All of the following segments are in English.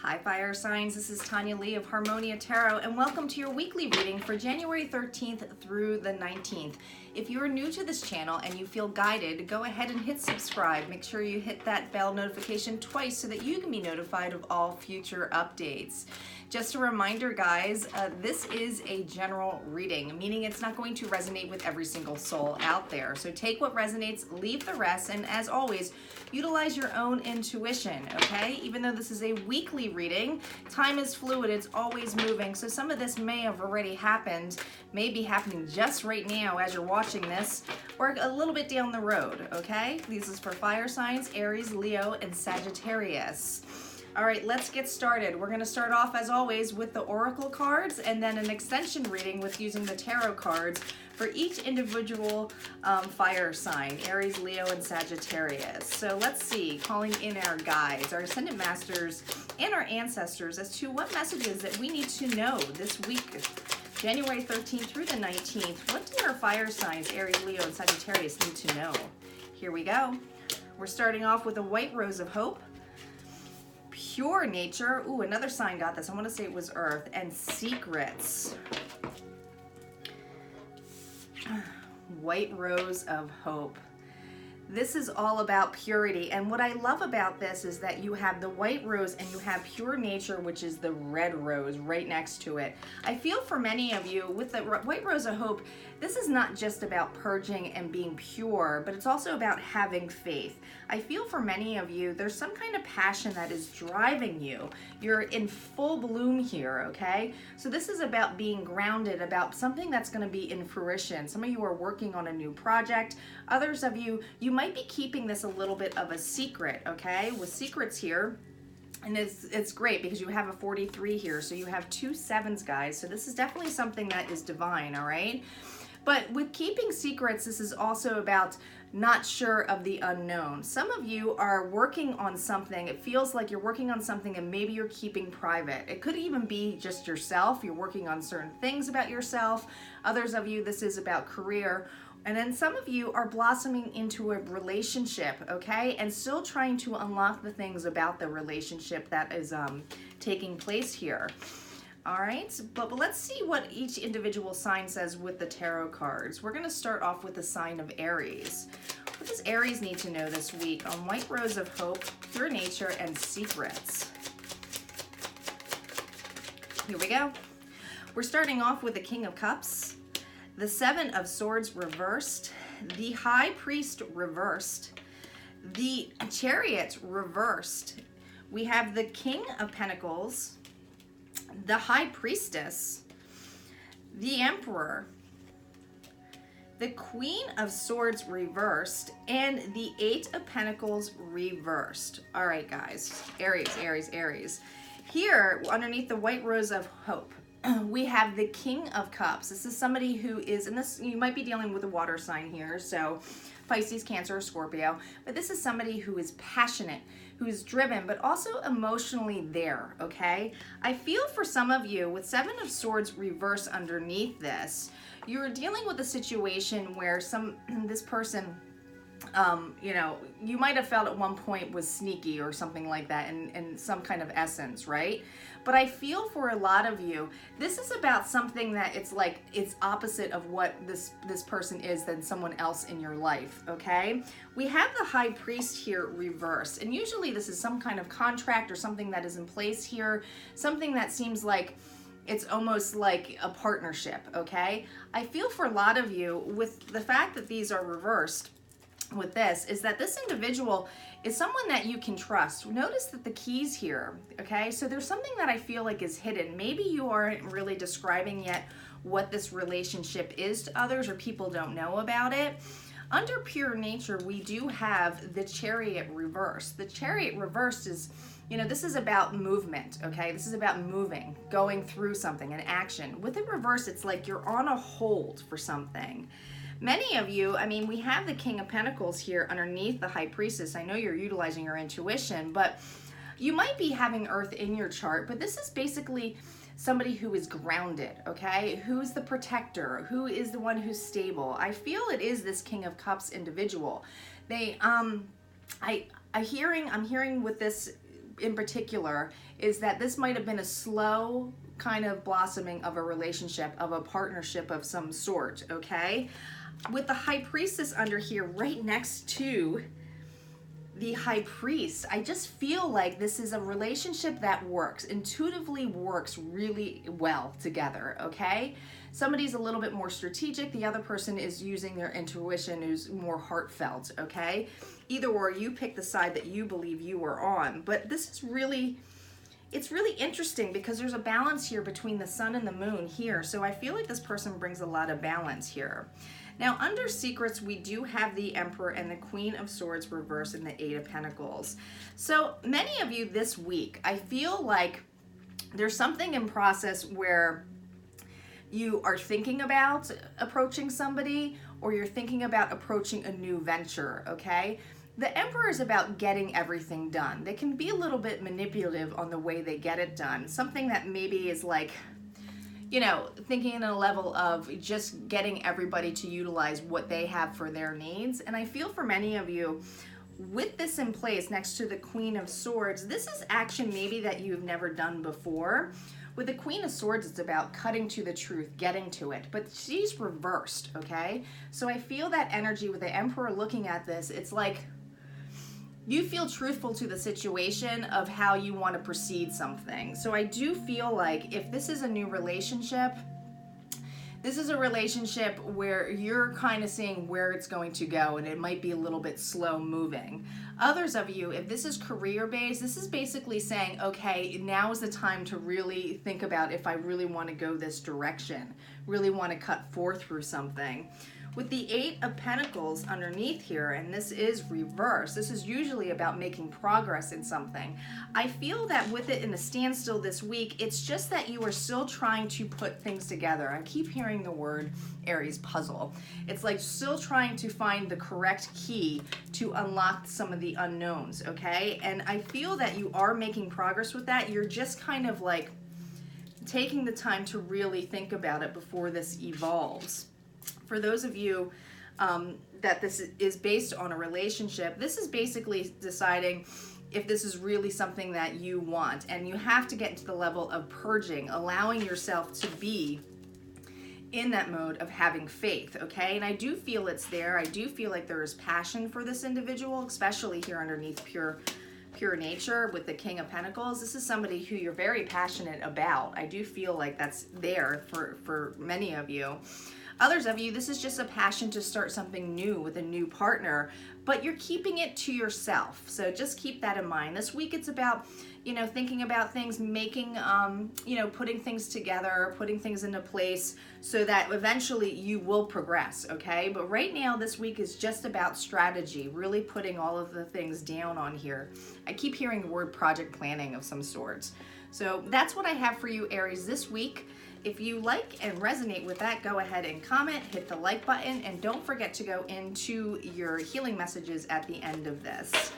Hi fire signs, this is Tanya Lee of Harmonia Tarot, and welcome to your weekly reading for January 13th through the 19th. If you are new to this channel and you feel guided, go ahead and hit subscribe. Make sure you hit that bell notification twice so that you can be notified of all future updates. Just a reminder, guys, this is a general reading, meaning it's not going to resonate with every single soul out there. So take what resonates, leave the rest, and as always, utilize your own intuition, okay? Even though this is a weekly reading, time is fluid, it's always moving, so some of this may have already happened, may be happening just right now as you're watching this, or a little bit down the road, okay? This is for fire signs, Aries, Leo, and Sagittarius. All right, let's get started. We're going to start off, as always, with the oracle cards and then an extension reading with using the tarot cards for each individual fire sign, Aries, Leo, and Sagittarius. So let's see, calling in our guides, our ascendant masters, and our ancestors as to what messages that we need to know this week, January 13th through the 19th. What do our fire signs, Aries, Leo, and Sagittarius, need to know? Here we go. We're starting off with a white rose of hope. Pure nature, ooh, another sign got this. I want to say it was Earth, and secrets. White rose of hope. This is all about purity, and what I love about this is that you have the white rose and you have pure nature, which is the red rose right next to it. I feel for many of you with the white rose of hope, this is not just about purging and being pure, but it's also about having faith. I feel for many of you, there's some kind of passion that is driving you. You're in full bloom here, okay? So this is about being grounded, about something that's going to be in fruition. Some of you are working on a new project. Others of you, you might be keeping this a little bit of a secret, okay? With secrets here, and it's great because you have a 43 here, so you have 2 7s, guys. So this is definitely something that is divine, all right? But with keeping secrets, this is also about not sure of the unknown. Some of you are working on something. It feels like you're working on something and maybe you're keeping private. It could even be just yourself. You're working on certain things about yourself. Others of you, this is about career. And then some of you are blossoming into a relationship, okay? And still trying to unlock the things about the relationship that is taking place here. All right, but let's see what each individual sign says with the tarot cards. We're going to start off with the sign of Aries. What does Aries need to know this week on White Rose of Hope, Pure Nature, and Secrets? Here we go. We're starting off with the King of Cups, the 7 of Swords reversed, the High Priest reversed, the Chariot reversed. We have the King of Pentacles, the High Priestess, the Emperor, the Queen of Swords reversed, and the 8 of Pentacles reversed. All right, guys, Aries, Aries, Aries. Here, underneath the White Rose of Hope, we have the King of Cups. This is somebody who is, and this, you might be dealing with a water sign here, so Pisces, Cancer, or Scorpio, but this is somebody who is passionate, who is driven, but also emotionally there, okay? I feel for some of you, with 7 of Swords reversed underneath this, you're dealing with a situation where this person, you know, you might have felt at one point was sneaky or something like that in some kind of essence, right? But I feel for a lot of you, this is about something that it's like, it's opposite of what this person is than someone else in your life, okay? We have the High Priest here reversed, and usually this is some kind of contract or something that is in place here, something that seems like it's almost like a partnership, okay? I feel for a lot of you, with the fact that these are reversed, with this is that this individual is someone that you can trust. Notice that the keys here, okay? So there's something that I feel like is hidden. Maybe you aren't really describing yet what this relationship is to others, or people don't know about it. Under Pure Nature, we do have the Chariot reversed. The Chariot reversed is, you know, this is about movement, okay? This is about moving, going through something, an action. With it reversed, it's like you're on a hold for something. Many of you, I mean, we have the King of Pentacles here underneath the High Priestess. I know you're utilizing your intuition, but you might be having Earth in your chart, but this is basically somebody who is grounded, okay? Who's the protector? Who is the one who's stable? I feel it is this King of Cups individual. They, I'm hearing with this in particular is that this might have been a slow kind of blossoming of a relationship, of a partnership of some sort, okay? With the High Priestess under here right next to the High Priest, I just feel like this is a relationship that works, intuitively works really well together, okay? Somebody's a little bit more strategic, the other person is using their intuition, who's more heartfelt, okay? Either or, you pick the side that you believe you are on, but this is really, it's really interesting because there's a balance here between the sun and the moon here, so I feel like this person brings a lot of balance here. Now, under secrets, we do have the Emperor and the Queen of Swords reversed and the Eight of Pentacles. So many of you this week, I feel like there's something in process where you are thinking about approaching somebody, or you're thinking about approaching a new venture, okay? The Emperor is about getting everything done. They can be a little bit manipulative on the way they get it done. Something that maybe is like, you know, thinking in a level of just getting everybody to utilize what they have for their needs. And I feel for many of you, with this in place next to the Queen of Swords, this is action maybe that you've never done before. With the Queen of Swords, it's about cutting to the truth, getting to it, but she's reversed, okay? So I feel that energy with the Emperor looking at this, it's like you feel truthful to the situation of how you want to proceed something. So I do feel like if this is a new relationship, this is a relationship where you're kind of seeing where it's going to go, and it might be a little bit slow moving. Others of you, if this is career-based, this is basically saying, okay, now is the time to really think about if I really want to go this direction, really want to cut forth through something. With the Eight of Pentacles underneath here, and this is reverse, this is usually about making progress in something. I feel that with it in a standstill this week, it's just that you are still trying to put things together. I keep hearing the word Aries puzzle. It's like still trying to find the correct key to unlock some of the unknowns, okay? And I feel that you are making progress with that. You're just kind of like taking the time to really think about it before this evolves. For those of you that this is based on a relationship, this is basically deciding if this is really something that you want. And you have to get into the level of purging, allowing yourself to be in that mode of having faith, okay? And I do feel it's there. I do feel like there is passion for this individual, especially here underneath pure nature with the King of Pentacles. This is somebody who you're very passionate about. I do feel like that's there for many of you. Others of you, this is just a passion to start something new with a new partner, but you're keeping it to yourself. So just keep that in mind. This week it's about, you know, thinking about things, making, you know, putting things together, putting things into place so that eventually you will progress, okay? But right now, this week is just about strategy, really putting all of the things down on here. I keep hearing the word project planning of some sorts. So that's what I have for you, Aries, this week. If you like and resonate with that, go ahead and comment, hit the like button, and don't forget to go into your healing messages at the end of this.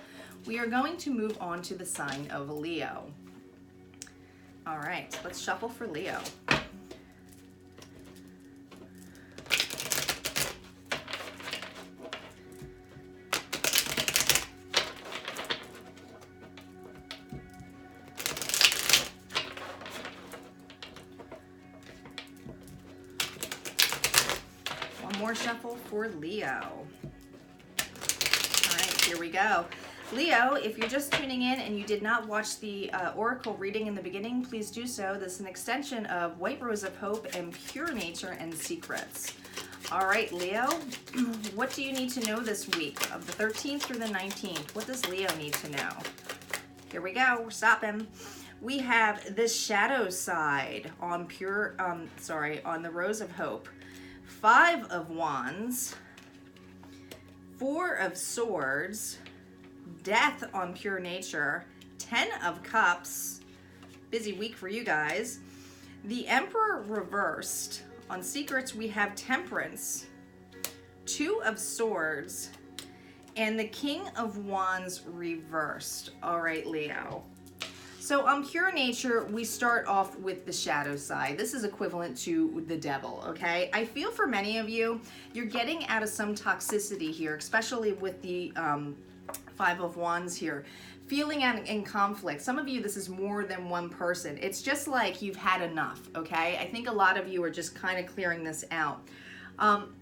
We are going to move on to the sign of Leo. All right, let's shuffle for Leo. More shuffle for Leo. All right, here we go. Leo, if you're just tuning in and you did not watch the oracle reading in the beginning, please do so. This is an extension of White Rose of Hope and Pure Nature and Secrets. All right, Leo, what do you need to know this week of the 13th through the 19th? What does Leo need to know? Here we go, we're stopping. We have the shadow side on on the Rose of Hope. 5 of Wands, 4 of Swords, Death on Pure Nature, 10 of Cups, busy week for you guys, the Emperor reversed. On Secrets, we have Temperance, 2 of Swords, and the King of Wands reversed. All right, Leo. So on Pure Nature, we start off with the shadow side. This is equivalent to the devil, okay? I feel for many of you, you're getting out of some toxicity here, especially with the Five of Wands here. Feeling in conflict. Some of you, this is more than one person. It's just like you've had enough, okay? I think a lot of you are just kind of clearing this out.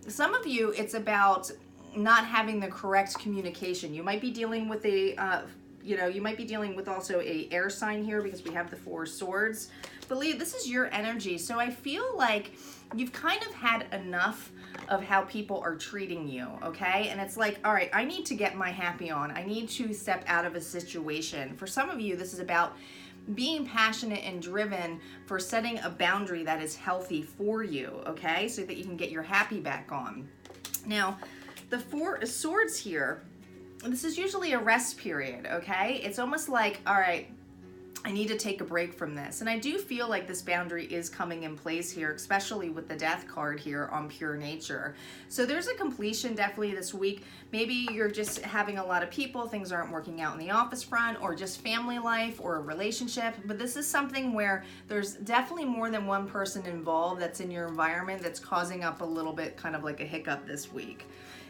Some of you, it's about not having the correct communication. You might be dealing with a, you might be dealing with also a air sign here because we have the Four of Swords. But Leo, this is your energy. So I feel like you've kind of had enough of how people are treating you, okay? And it's like, all right, I need to get my happy on. I need to step out of a situation. For some of you, this is about being passionate and driven for setting a boundary that is healthy for you, okay? So that you can get your happy back on. Now, the Four of Swords here, this is usually a rest period, okay? It's almost like, all right, I need to take a break from this. And I do feel like this boundary is coming in place here, especially with the Death card here on pure nature. So there's a completion definitely this week. Maybe you're just having a lot of people, things aren't working out in the office front, or just family life or a relationship. But this is something where there's definitely more than one person involved that's in your environment that's causing up a little bit kind of like a hiccup this week.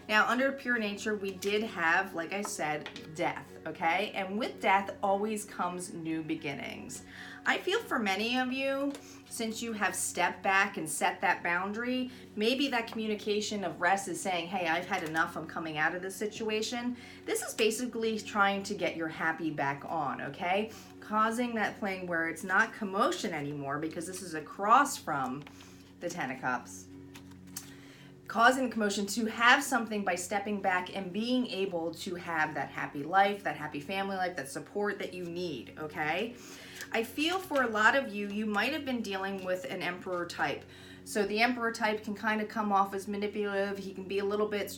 Now, under pure nature, we did have, like I said, death, okay? And with death always comes new beginnings. I feel for many of you, since you have stepped back and set that boundary, maybe that communication of rest is saying, hey, I've had enough, I'm coming out of this situation. This is basically trying to get your happy back on, okay? Causing that thing where it's not commotion anymore, because this is across from the Ten of Cups. Causing commotion to have something by stepping back and being able to have that happy life, that happy family life, that support that you need, okay? I feel for a lot of you, you might have been dealing with an Emperor type. So the Emperor type can kind of come off as manipulative. He can be a little bit,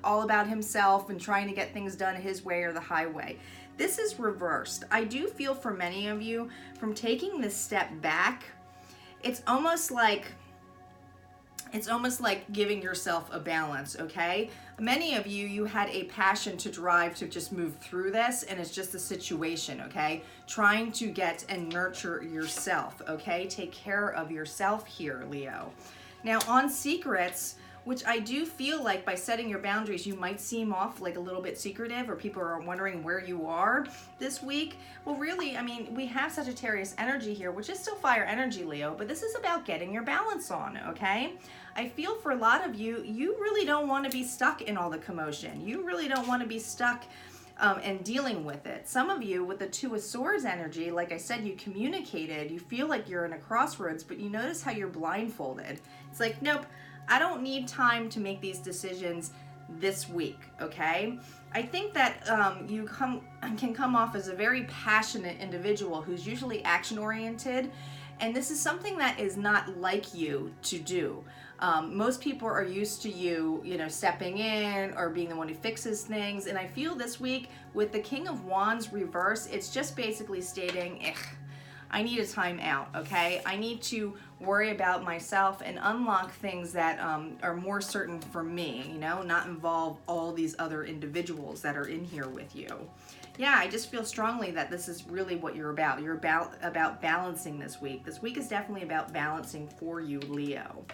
all about himself and trying to get things done his way or the highway. This is reversed. I do feel for many of you, from taking this step back, it's almost like giving yourself a balance, okay? Many of you, you had a passion to drive to just move through this, and it's just a situation, okay? Trying to get and nurture yourself, okay? Take care of yourself here, Leo. Now, on secrets, which I do feel like by setting your boundaries, you might seem off like a little bit secretive, or people are wondering where you are this week. Well, really, I mean, we have Sagittarius energy here, which is still fire energy, Leo, but this is about getting your balance on, okay? I feel for a lot of you, you really don't want to be stuck in all the commotion. You really don't want to be stuck and dealing with it. Some of you with the Two of Swords energy, like I said, you communicated, you feel like you're in a crossroads, but you notice how you're blindfolded. It's like, nope, I don't need time to make these decisions this week, okay? I think that you can come off as a very passionate individual who's usually action-oriented, and this is something that is not like you to do. Most people are used to you, stepping in or being the one who fixes things, and I feel this week with the King of Wands reverse, it's just basically stating, I need a time out, okay? I need to worry about myself and unlock things that are more certain for me, not involve all these other individuals that are in here with you. Yeah, I just feel strongly that this is really what you're about. You're about balancing this week. This week is definitely about balancing for you, Leo.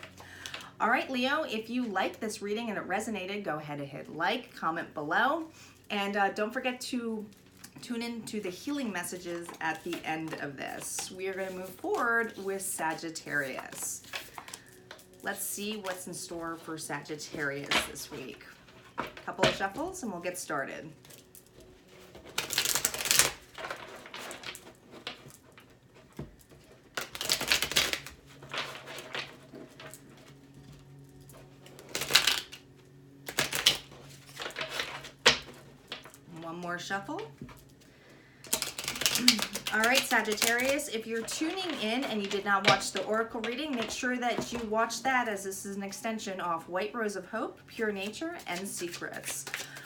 All right, Leo, if you like this reading and it resonated, go ahead and hit like, comment below, and don't forget to tune in to the healing messages at the end of this. We are going to move forward with Sagittarius. Let's see what's in store for Sagittarius this week. A couple of shuffles and we'll get started. One more shuffle. All right, Sagittarius, if you're tuning in and you did not watch the Oracle reading, make sure that you watch that, as this is an extension of White Rose of Hope, Pure Nature, and Secrets.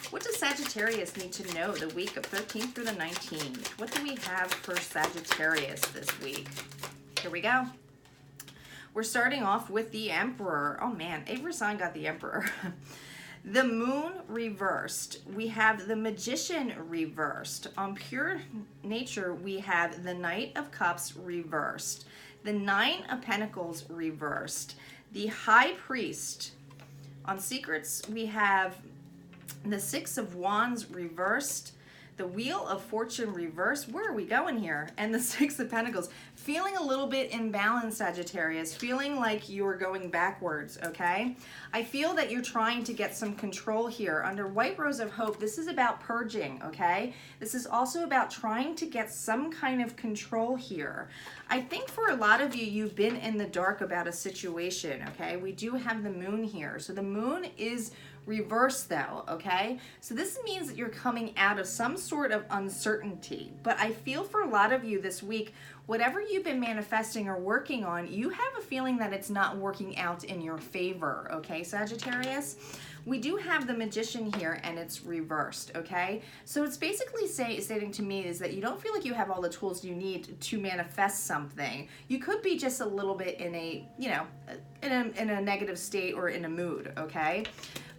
What does Sagittarius need to know the week of 13th through the 19th? What do we have for Sagittarius this week? Here we go. We're starting off with the Emperor. Oh man, every sign got the Emperor. The Moon reversed. We have the Magician reversed. On Pure Nature, we have the Knight of Cups reversed. The Nine of Pentacles reversed. The High Priest. On Secrets, we have The Six of Wands reversed, the Wheel of Fortune reversed. Where are we going here? And the Six of Pentacles. Feeling a little bit imbalanced, Sagittarius. Feeling like you're going backwards, okay? I feel that you're trying to get some control here. Under White Rose of Hope, this is about purging, okay? This is also about trying to get some kind of control here. I think for a lot of you, you've been in the dark about a situation, okay? We do have the moon here. So the moon is reversed though, okay? So this means that you're coming out of some sort of uncertainty. But I feel for a lot of you this week, whatever you've been manifesting or working on, you have a feeling that it's not working out in your favor, okay, Sagittarius? We do have the Magician here and it's reversed, okay? So it's basically stating to me is that you don't feel like you have all the tools you need to manifest something. You could be just a little bit in a, you know, in a negative state or in a mood, okay?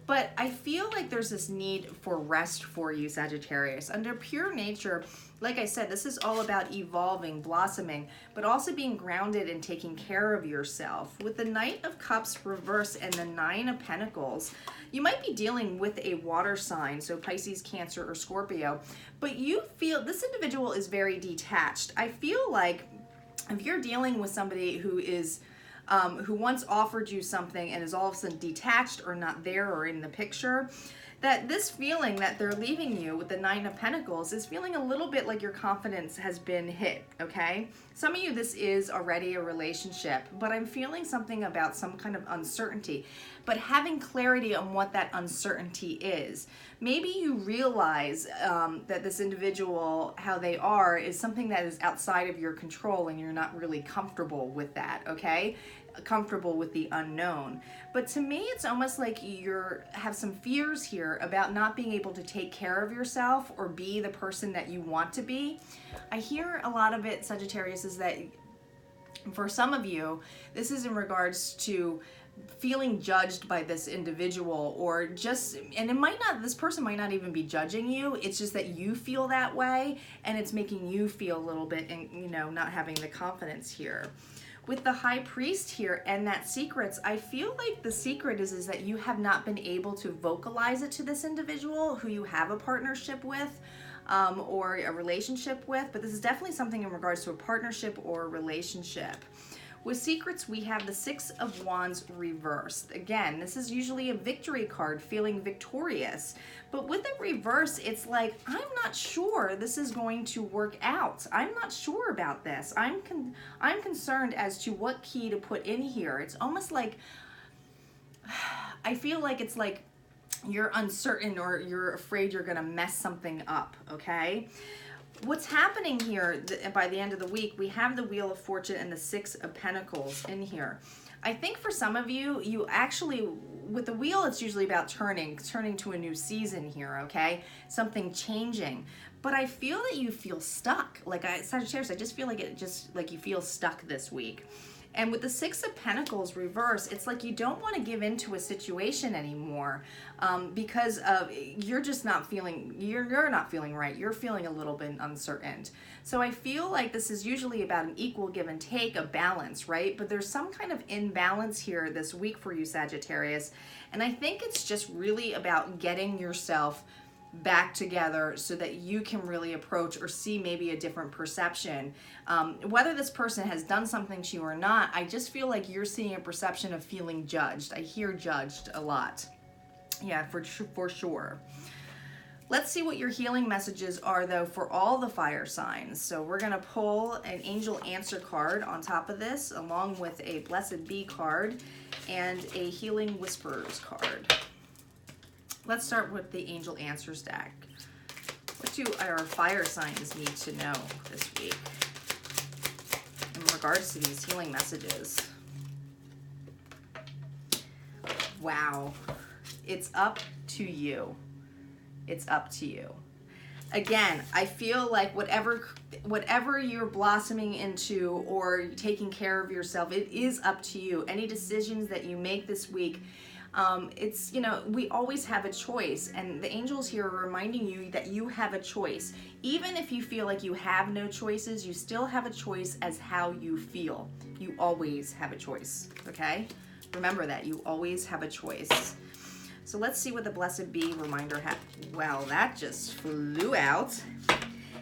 But I feel like there's this need for rest for you, Sagittarius. Under pure nature, like I said, this is all about evolving, blossoming, but also being grounded and taking care of yourself. With the Knight of Cups reversed and the Nine of Pentacles, you might be dealing with a water sign, so Pisces, Cancer, or Scorpio, but you feel this individual is very detached. I feel like if you're dealing with somebody who is who once offered you something and is all of a sudden detached or not there or in the picture, that this feeling that they're leaving you with the Nine of Pentacles is feeling a little bit like your confidence has been hit, okay? Some of you, this is already a relationship, but I'm feeling something about some kind of uncertainty, but having clarity on what that uncertainty is. Maybe you realize that this individual, how they are, is something that is outside of your control and you're not really comfortable with that, okay? Comfortable with the unknown. But to me, it's almost like you have some fears here about not being able to take care of yourself or be the person that you want to be. I hear a lot of it, Sagittarius, is that for some of you, this is in regards to feeling judged by this individual, or just, and it might not, this person might not even be judging you, it's just that you feel that way and it's making you feel a little bit, and you know, not having the confidence here. With the High Priest here and that secrets, I feel like the secret is that you have not been able to vocalize it to this individual who you have a partnership with or a relationship with, but this is definitely something in regards to a partnership or a relationship. With secrets, we have the Six of Wands reversed. Again, this is usually a victory card, feeling victorious. But with it reversed, it's like, I'm not sure this is going to work out. I'm not sure about this. I'm concerned as to what key to put in here. It's almost like, I feel like it's like you're uncertain or you're afraid you're going to mess something up, okay? What's happening here by the end of the week, we have the Wheel of Fortune and the Six of Pentacles in here. I think for some of you, you actually, with the wheel, it's usually about turning to a new season here, okay? Something changing. But I feel that you feel stuck. Like Sagittarius, I just feel like you feel stuck this week. And with the Six of Pentacles reverse, it's like you don't want to give into a situation anymore because of you're not feeling right. You're feeling a little bit uncertain. So I feel like this is usually about an equal give and take, a balance, right? But there's some kind of imbalance here this week for you, Sagittarius. And I think it's just really about getting yourself back together so that you can really approach or see maybe a different perception. Whether this person has done something to you or not, I just feel like you're seeing a perception of feeling judged. I hear judged a lot. Yeah, for sure. Let's see what your healing messages are, though, for all the fire signs. So we're going to pull an Angel Answer card on top of this, along with a Blessed Be card and a Healing Whisperers card. Let's start with the Angel Answers deck. What do our fire signs need to know this week in regards to these healing messages? Wow. It's up to you. It's up to you. Again, I feel like whatever you're blossoming into or taking care of yourself, it is up to you. Any decisions that you make this week, it's, you know, we always have a choice, and the angels here are reminding you that you have a choice. Even if you feel like you have no choices, you still have a choice as how you feel. You always have a choice, okay? Remember that, you always have a choice. So let's see what the Blessed Bee reminder had. Well, that just flew out.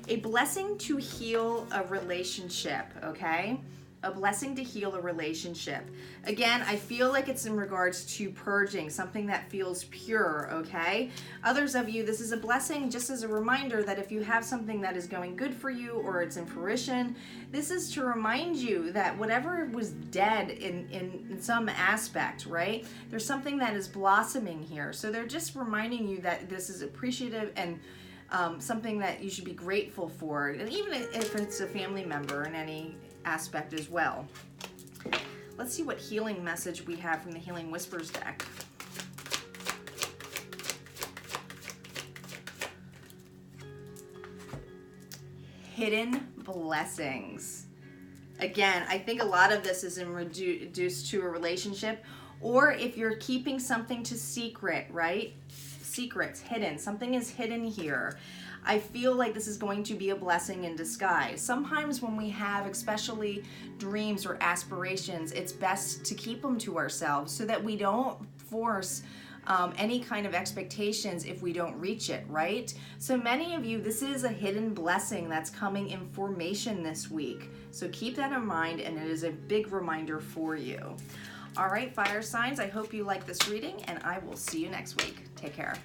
A blessing to heal a relationship, okay? A blessing to heal a relationship. Again, I feel like it's in regards to purging, something that feels pure, okay? Others of you, this is a blessing just as a reminder that if you have something that is going good for you or it's in fruition, this is to remind you that whatever was dead in some aspect, right? There's something that is blossoming here. So they're just reminding you that this is appreciative and something that you should be grateful for, and even if it's a family member in any aspect as well. Let's see what healing message we have from the Healing Whispers deck. Hidden blessings. Again, I think a lot of this is reduced to a relationship, or if you're keeping something to secret, right? Secrets, hidden. Something is hidden here. I feel like this is going to be a blessing in disguise. Sometimes when we have especially dreams or aspirations, it's best to keep them to ourselves so that we don't force any kind of expectations if we don't reach it, right? So many of you, this is a hidden blessing that's coming in formation this week. So keep that in mind, and it is a big reminder for you. All right, fire signs, I hope you like this reading, and I will see you next week. Take care.